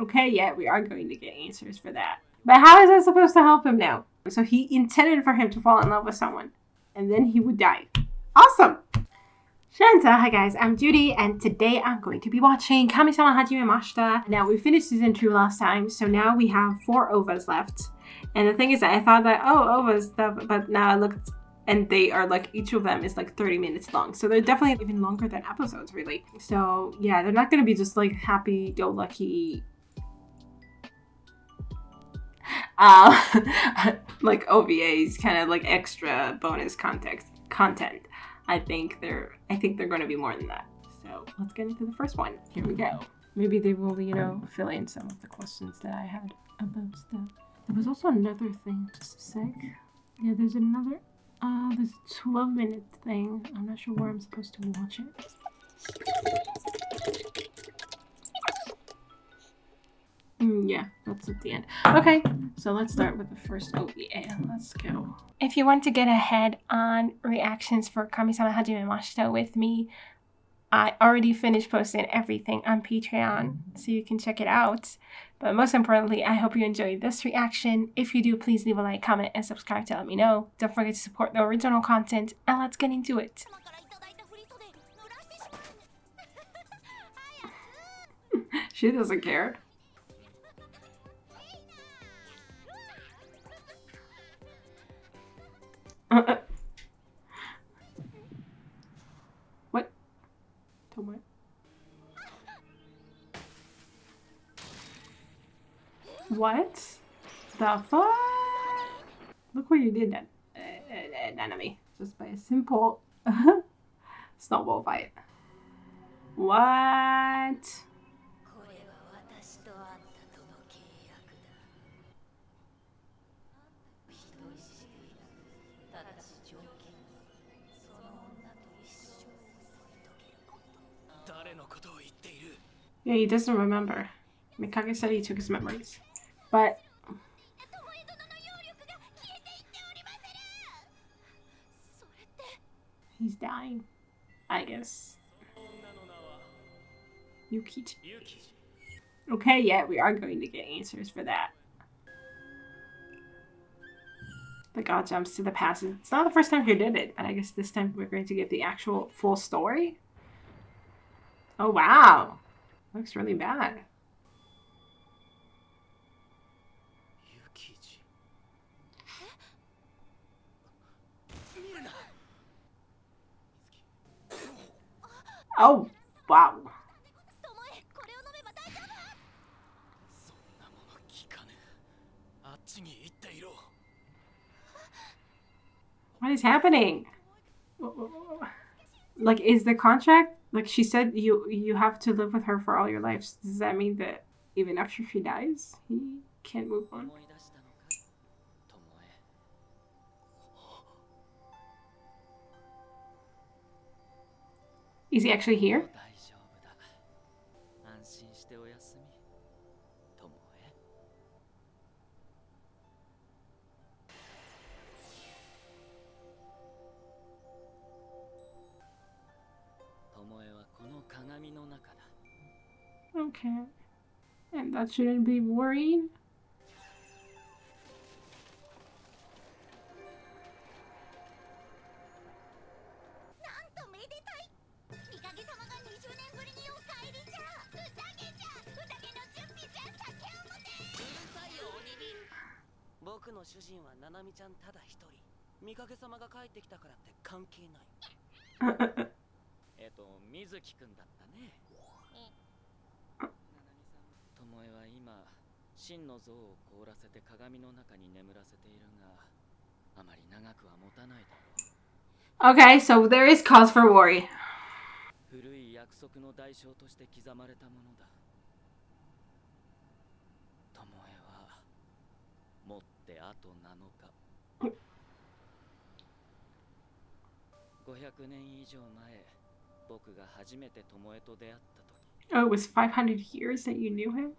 Okay, yeah, we are going to get answers for that. But how is that supposed to help him now? So he intended for him to fall in love with someone, and then he would die. Awesome! Shanta, hi guys, I'm Judy, and today I'm going to be watching Kamisama Hajimemashita. Now, we finished season 2 last time, so now we have 4 OVAs left. And the thing is that I thought that, oh, OVAs, but now I looked, and they are like, each of them is like 30 minutes long. So they're definitely even longer than episodes, really. So yeah, they're not going to be just like happy-go-lucky like OVAs, kind of like extra bonus content. I think they're going to be more than that. So let's get into the first one. Here we go. Maybe they will, fill in some of the questions that I had about stuff. There was also another thing. Just a sec. Yeah, there's another. There's a 12-minute thing. I'm not sure where I'm supposed to watch it. Yeah, that's at the end. Okay, so let's start with the first OVA. Let's go. If you want to get ahead on reactions for Kamisama Hajimemashita with me, I already finished posting everything on Patreon, so you can check it out. But most importantly, I hope you enjoyed this reaction. If you do, please leave a like, comment, and subscribe to let me know. Don't forget to support the original content, and let's get into it. She doesn't care. What? Tomoe? What? The fuck? Look what you did then, nanami. Just by a simple snowball fight. What? Yeah, he doesn't remember. Mikage said he took his memories. But he's dying, I guess. Yukiji. Okay, yeah, we are going to get answers for that. The god jumps to the past. It's not the first time he did it, but I guess this time we're going to get the actual full story. Oh, wow. Looks really bad. Oh, wow. What is happening? Like, is the contract, like she said, you have to live with her for all your lives. Does that mean that even after she dies, he can't move on? Is he actually here? Okay. And that shouldn't be worrying. Okay, so there is cause for worry. Oh, it was 500 years that you knew him?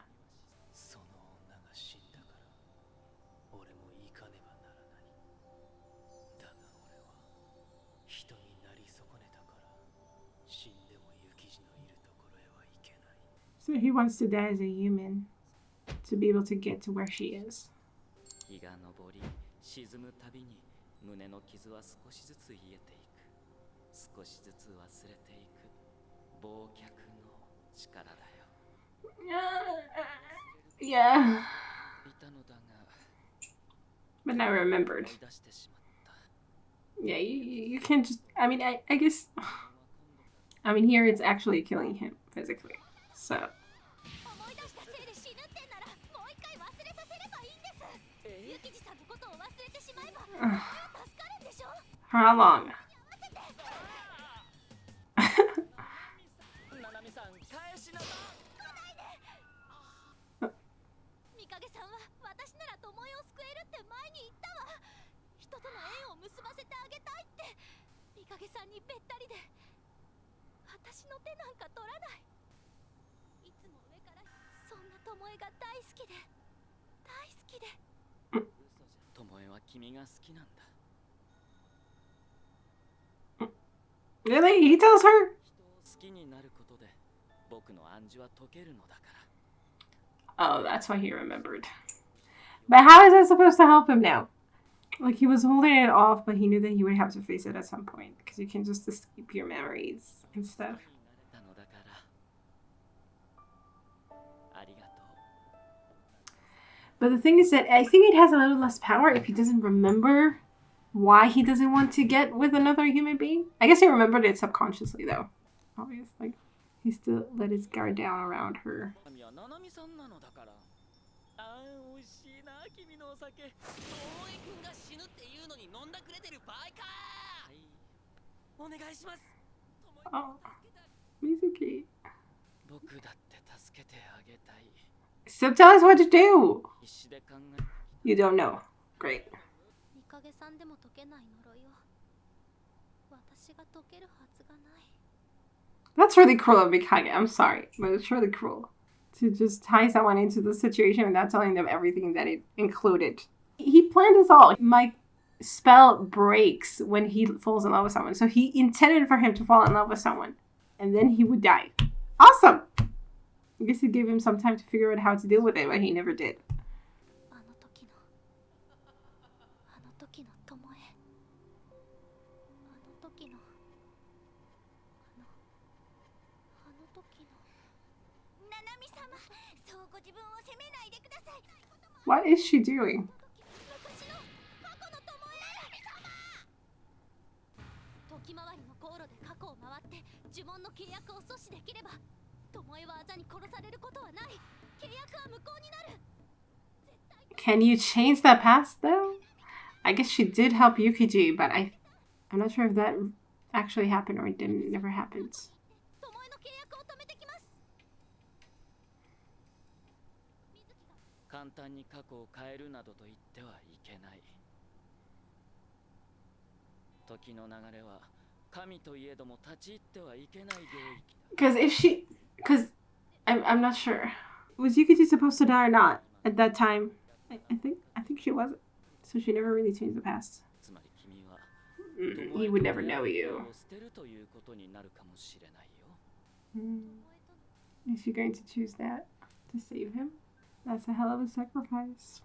So he wants to die as a human. to be able to get to where she is. Yeah. But now I remembered. Yeah, you can't just... I mean, I guess... I mean, here it's actually killing him physically. So... For how long? Really? He tells her? Oh, that's why he remembered. But how is that supposed to help him now? Like, he was holding it off, but he knew that he would have to face it at some point. Because you can just escape your memories and stuff. But the thing is that I think it has a little less power if he doesn't remember why he doesn't want to get with another human being. I guess he remembered it subconsciously, though. Obviously. He still let his guard down around her. Oh, Mizuki. So tell us what to do. You don't know. Great. That's really cruel of Mikage. I'm sorry, but it's really cruel to just tie someone into the situation without telling them everything that it included. He planned this all. My spell breaks when he falls in love with someone. So he intended for him to fall in love with someone. And then he would die. Awesome! I guess it gave him some time to figure out how to deal with it, but he never did. What is she doing? Can you change that past though? I guess she did help Yukiji, but I'm not sure if that actually happened or it never happened. Because I'm not sure. Was Yukiji supposed to die or not at that time? I think she wasn't. So she never really changed the past. He would never know you. Is she going to choose that to save him? That's a hell of a sacrifice.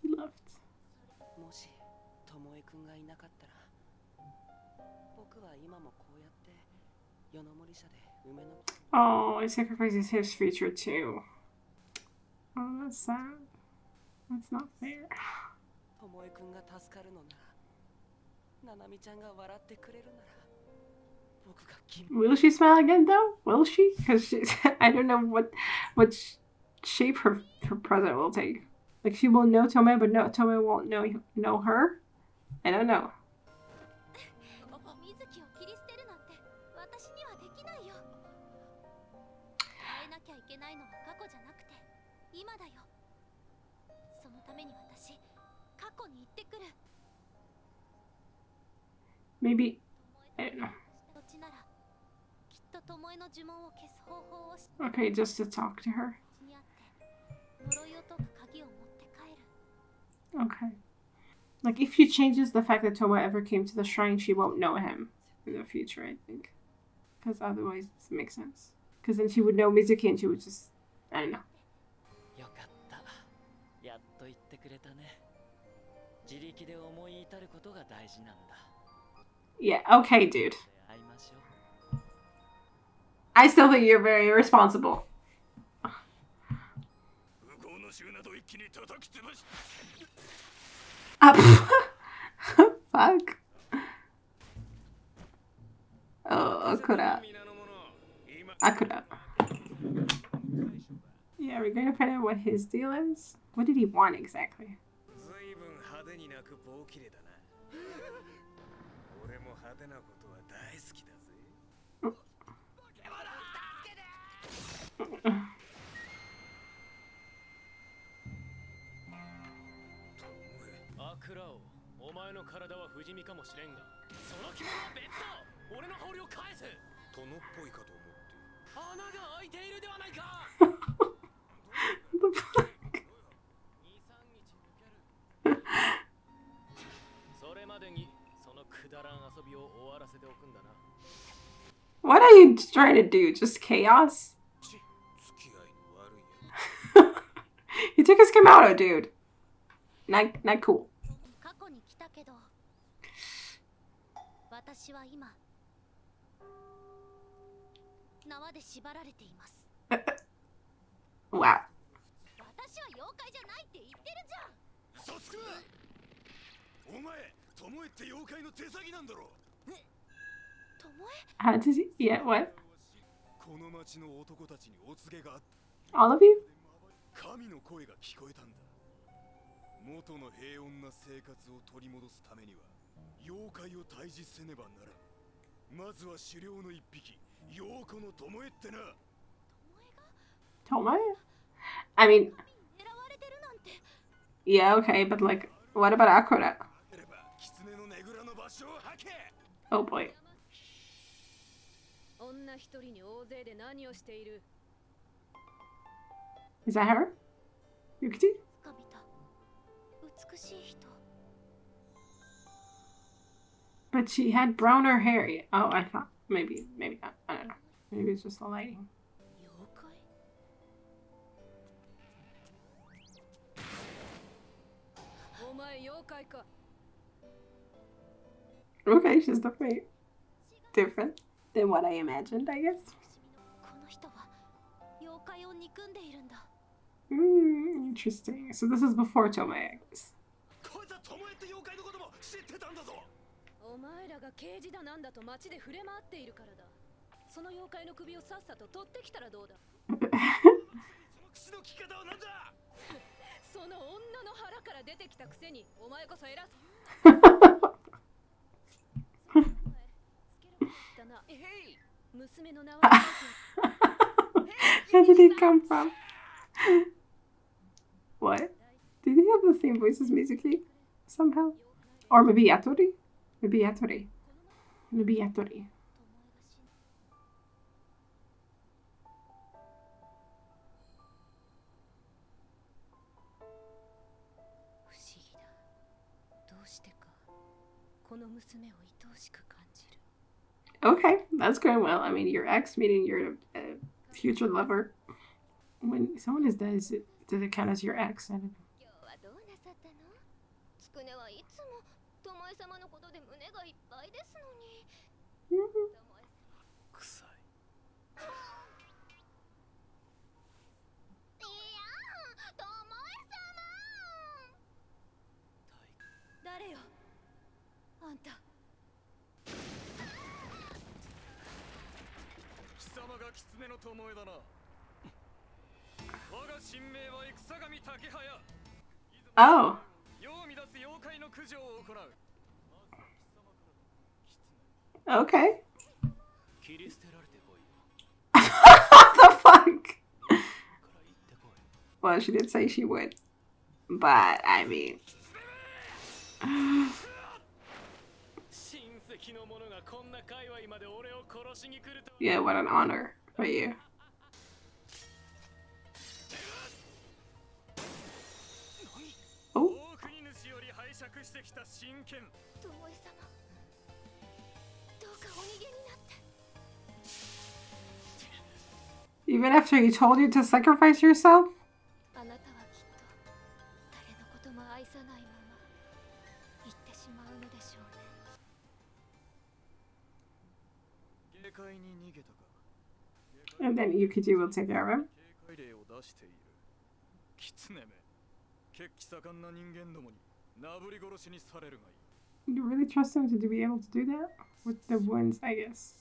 He left. Oh, he sacrifices his future too. Oh, that's sad. That's not fair. Will she smile again though? Will she? Because I don't know what shape her present will take. Like, she will know Tomoe, but no, Tomoe won't know her. I don't know. Maybe, I don't know. Okay, just to talk to her. Okay. Like, if she changes the fact that Tomoe ever came to the shrine, she won't know him in the future, I think. Because otherwise it doesn't make sense. Because then she would know Mizuki and she would just... I don't know. Yeah, okay, dude. I still think you're very irresponsible. Fuck. Oh, akura. Akura. Yeah, we're going to find out what his deal is. What did he want exactly? What are you trying to do? Just chaos? He took his Komodo, dude. Not cool. Wow. How does he? Yeah, what? All of you? Tomoe? I mean... Yeah, okay, but like, what about Akura? Oh boy. Is that her? Yukiji? But she had browner hair. Oh, I thought maybe not. I don't know. Maybe it's just the lighting. Okay, she's definitely different than what I imagined, I guess. Interesting. So this is before Tomoe, I guess. Where did he come from? What? Did he have the same voice as Mizuki? Somehow? Or maybe Yatori? Maybe Yatori. Maybe Yatori. Okay, that's going well. I mean, your ex, meaning your future lover. When someone is dead, does it count as your ex? I don't know. Oh. Okay. What the fuck? Well, she did say she would. But, I mean... Yeah, what an honor for you. Oh. Even after he told you to sacrifice yourself? And then Yukiji will take care of him. You really trust him to be able to do that? With the wounds, I guess.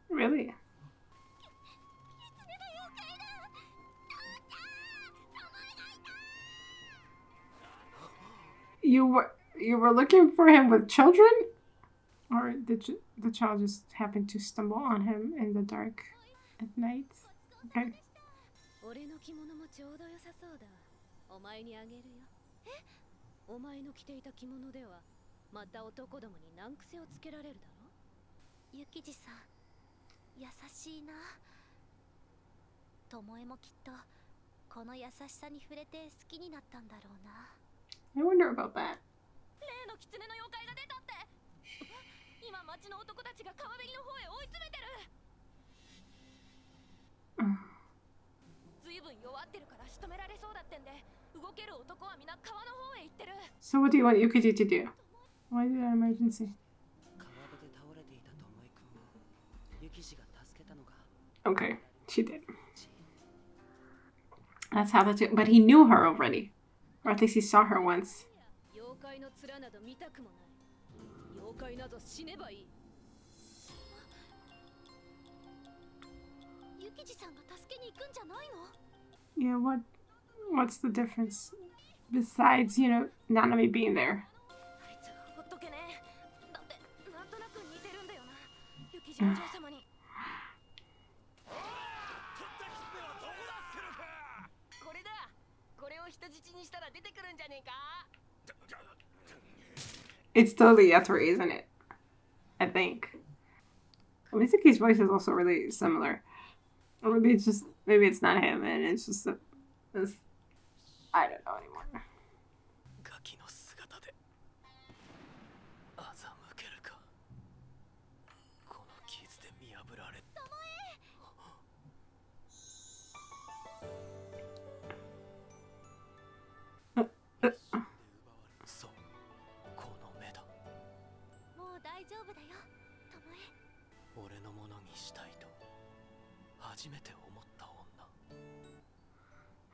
Really? You were looking for him with children? Or did the child just happen to stumble on him in the dark at night? Okay. I wonder about that. So what do you want Yukiji to do? Why is it an emergency? Okay, she did. That's how that's it. But he knew her already. Or at least he saw her once. Yeah, what's the difference? Besides, you know, Nanami being there. It's totally yatori, isn't it? I think. Mizuki's voice is also really similar. Or maybe it's not him and it's just I don't know anymore.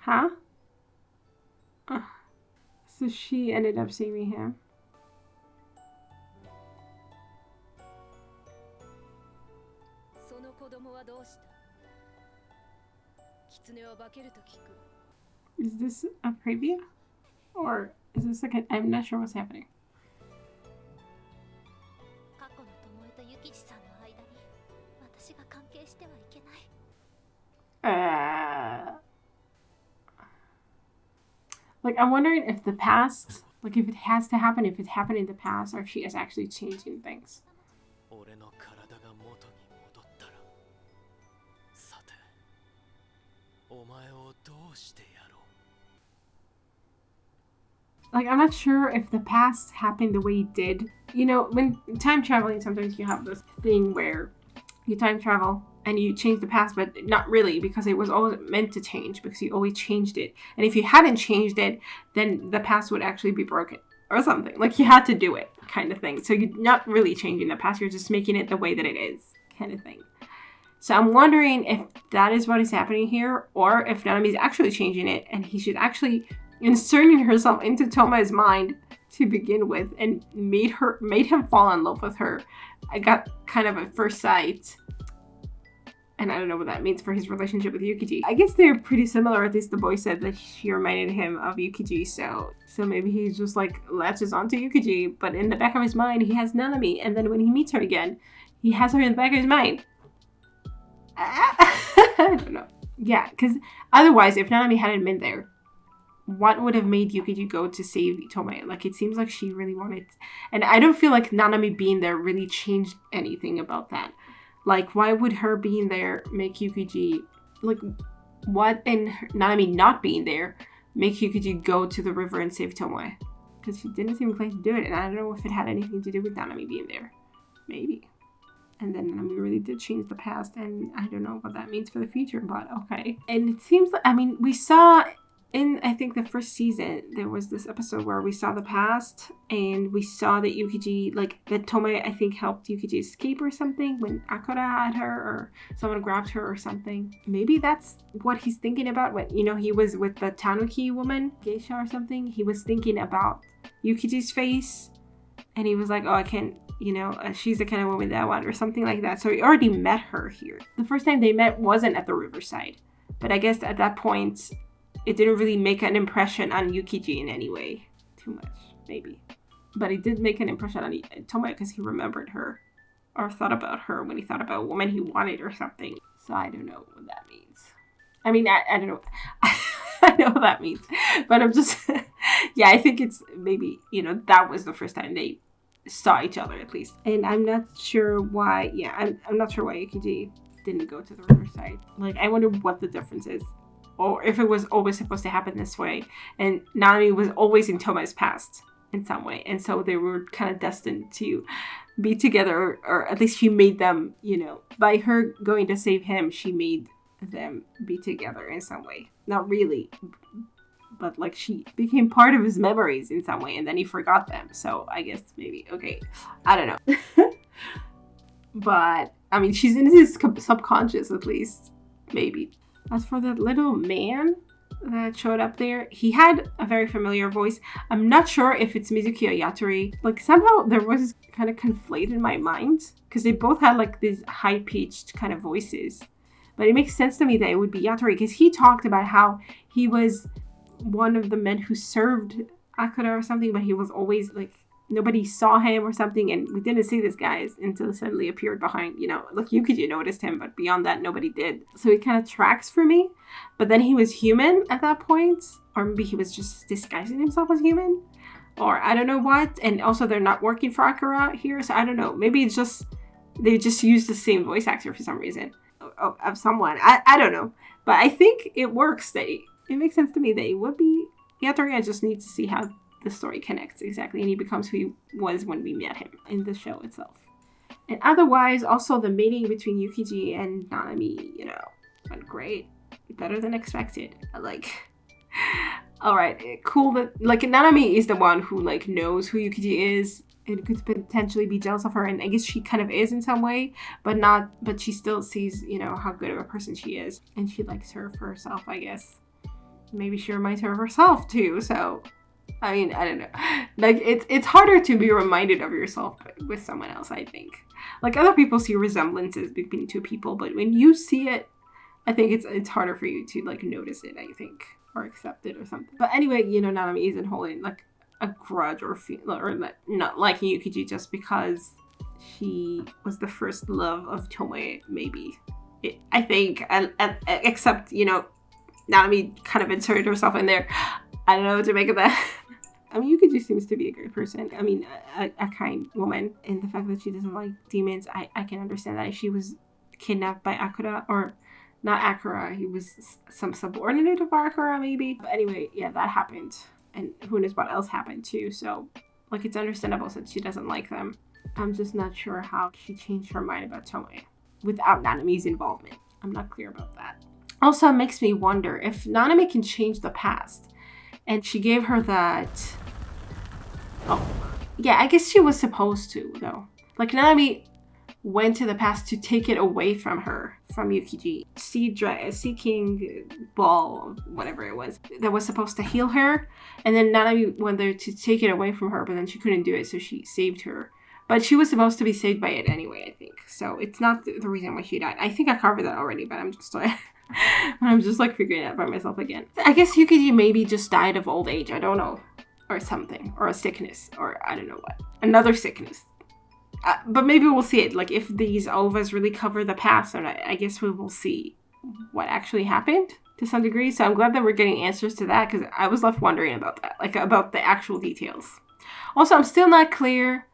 Huh? So she ended up saving him. Is this a preview? Or is this like a... I'm not sure what's happening. Like, I'm wondering if the past, like, if it has to happen, if it happened in the past, or if she is actually changing things. Like, I'm not sure if the past happened the way it did. You know, when time traveling, sometimes you have this thing where you time travel and you change the past, but not really, because it was always meant to change, because you always changed it. And if you hadn't changed it, then the past would actually be broken or something. Like, you had to do it, kind of thing. So you're not really changing the past, you're just making it the way that it is, kind of thing. So I'm wondering if that is what is happening here, or if Nanami is actually changing it, and he should actually inserting herself into Tomoe's mind to begin with, and made him fall in love with her. I got kind of at first sight. And I don't know what that means for his relationship with Yukiji. I guess they're pretty similar, at least the boy said that she reminded him of Yukiji, so maybe he's just like latches onto Yukiji, but in the back of his mind he has Nanami, and then when he meets her again, he has her in the back of his mind. I don't know. Yeah, because otherwise, if Nanami hadn't been there, what would have made Yukiji go to save Tomoe? Like, it seems like she really wanted... And I don't feel like Nanami being there really changed anything about that. Like, why would her being there make Yukiji... Like, what in Nanami not being there make Yukiji go to the river and save Tomoe? Because she didn't seem inclined to do it, and I don't know if it had anything to do with Nanami being there. Maybe. And then Nanami really did change the past, and I don't know what that means for the future, but okay. And it seems like, I mean, we saw in, I think, the first season, there was this episode where we saw the past, and we saw that Yukiji, like, that Tomoe, I think, helped Yukiji escape or something when Akura had her, or someone grabbed her or something. Maybe that's what he's thinking about when, you know, he was with the Tanuki woman, geisha or something. He was thinking about Yukiji's face, and he was like, oh, I can't, you know, she's the kind of woman that I want, or something like that. So he already met her here. The first time they met wasn't at the riverside, but I guess at that point, it didn't really make an impression on Yukiji in any way. Too much, maybe. But it did make an impression on Tomoe because he remembered her, or thought about her when he thought about a woman he wanted or something. So I don't know what that means. I mean, I don't know. I know what that means. But I'm just, yeah, I think it's maybe, you know, that was the first time they saw each other at least. And I'm not sure why, I'm not sure why Yukiji didn't go to the riverside. Like, I wonder what the difference is. Or if it was always supposed to happen this way. And Nanami was always in Tomoe's past in some way. And so they were kind of destined to be together. Or at least she made them, you know, by her going to save him, she made them be together in some way. Not really. But like she became part of his memories in some way. And then he forgot them. So I guess maybe, okay. I don't know. But, I mean, she's in his subconscious at least. Maybe. As for that little man that showed up there, he had a very familiar voice. I'm not sure if it's Mizuki or Yatori. Like, somehow their voices kind of conflate in my mind, because they both had like these high-pitched kind of voices. But it makes sense to me that it would be Yatori, because he talked about how he was one of the men who served Akura or something, but he was always like, nobody saw him or something, and we didn't see this guy until he suddenly appeared behind, you know, like Yukiji noticed him, but beyond that, nobody did. So it kind of tracks for me. But then he was human at that point, or maybe he was just disguising himself as human, or I don't know what. And also they're not working for Akura here, so I don't know. Maybe it's just, they just used the same voice actor for some reason, of someone. I don't know. But I think it works. It makes sense to me that it would be Yatori. I just need to see how the story connects exactly, and he becomes who he was when we met him in the show itself. And otherwise, also the mating between Yukiji and Nanami, you know, went great. Better than expected. Like, alright, cool that, like, Nanami is the one who, like, knows who Yukiji is and could potentially be jealous of her, and I guess she kind of is in some way, but she still sees, you know, how good of a person she is, and she likes her for herself, I guess. Maybe she reminds her of herself, too, so I mean, I don't know. Like, it's harder to be reminded of yourself with someone else, I think. Like, other people see resemblances between two people, but when you see it, I think it's harder for you to, like, notice it, I think, or accept it or something. But anyway, you know, Nanami isn't holding, like, a grudge or not liking Yukiji just because she was the first love of Tomoe, maybe. I think, except, you know, Nanami kind of inserted herself in there. I don't know what to make of that. I mean, Yukiji seems to be a great person. I mean, a kind woman. And the fact that she doesn't like demons, I can understand that. She was kidnapped by Akura, or not Akura. He was some subordinate of Akura, maybe. But anyway, yeah, that happened. And who knows what else happened, too. So, like, it's understandable since she doesn't like them. I'm just not sure how she changed her mind about Tomoe without Nanami's involvement. I'm not clear about that. Also, it makes me wonder if Nanami can change the past. And she gave her that... Oh. Yeah, I guess she was supposed to, though. Like, Nanami went to the past to take it away from her, from Yukiji. Sea King ball, whatever it was, that was supposed to heal her. And then Nanami went there to take it away from her, but then she couldn't do it, so she saved her. But she was supposed to be saved by it anyway, I think. So it's not the reason why she died. I think I covered that already, but I'm just like... I'm just like figuring it out by myself again. I guess Yukiji maybe just died of old age. I don't know. Or something. Or a sickness. Or I don't know what. Another sickness. But maybe we'll see it. Like, if these OVAs really cover the past, and I guess we will see what actually happened to some degree. So I'm glad that we're getting answers to that, because I was left wondering about that. Like, about the actual details. Also, I'm still not clear,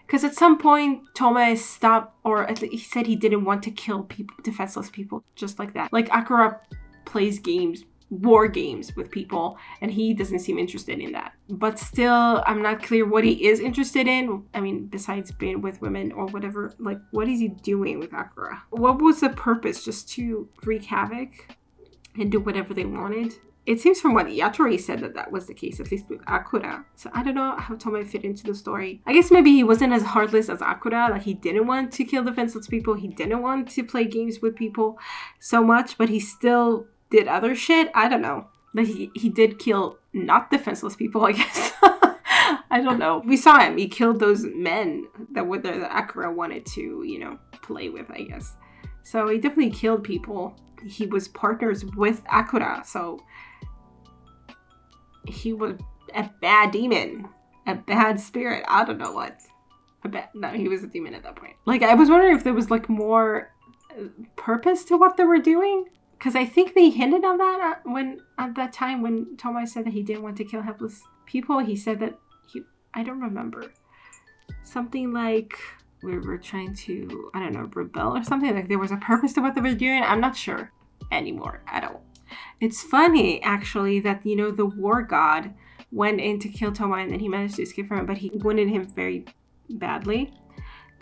because at some point, Tomoe stopped, or at least he said he didn't want to kill people, defenseless people, just like that. Like, Akura plays games, war games with people, and he doesn't seem interested in that. But still, I'm not clear what he is interested in. I mean, besides being with women or whatever, like, what is he doing with Akura? What was the purpose? Just to wreak havoc and do whatever they wanted? It seems from what Yatori said that was the case, at least with Akura. So I don't know how Tomoe fit into the story. I guess maybe he wasn't as heartless as Akura. Like, he didn't want to kill defenseless people. He didn't want to play games with people so much, but he still did other shit. I don't know. Like, he did kill not defenseless people, I guess. I don't know. We saw him. He killed those men that were there that Akura wanted to, you know, play with, I guess. So he definitely killed people. He was partners with Akura, so he was a bad demon, a bad spirit. I don't know what. No, he was a demon at that point. Like, I was wondering if there was like more purpose to what they were doing. Because I think they hinted on that at that time when Tomoe said that he didn't want to kill helpless people. He said that I don't remember. Something like we were trying to, I don't know, rebel or something. Like there was a purpose to what they were doing. I'm not sure anymore at all. It's funny, actually, that, you know, the war god went in to kill Tomoe and then he managed to escape from it, but he wounded him very badly.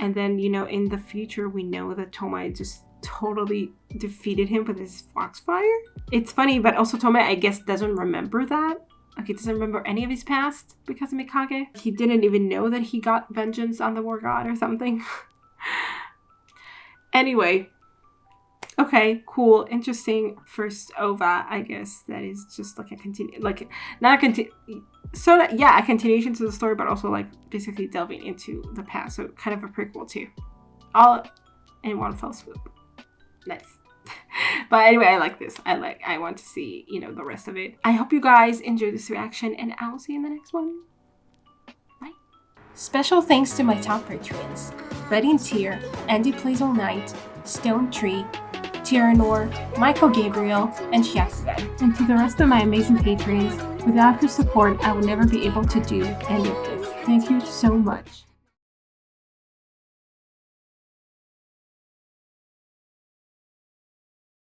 And then, you know, in the future, we know that Tomoe just totally defeated him with his foxfire. It's funny, but also Tomoe, I guess, doesn't remember that. Like, he doesn't remember any of his past because of Mikage. He didn't even know that he got vengeance on the war god or something. Anyway. Okay, cool, interesting first OVA, I guess. That is just like a a continuation to the story, but also like basically delving into the past. So kind of a prequel too. All in one fell swoop. Nice. But anyway, I like this. I want to see, you know, the rest of it. I hope you guys enjoyed this reaction, and I will see you in the next one. Bye. Special thanks to my top patrons: Betty and Tier, Andy Plays All Night, Stone Tree, Tyrannor, Michael Gabriel, and Chef. And to the rest of my amazing patrons, without your support, I would never be able to do any of this. Thank you so much.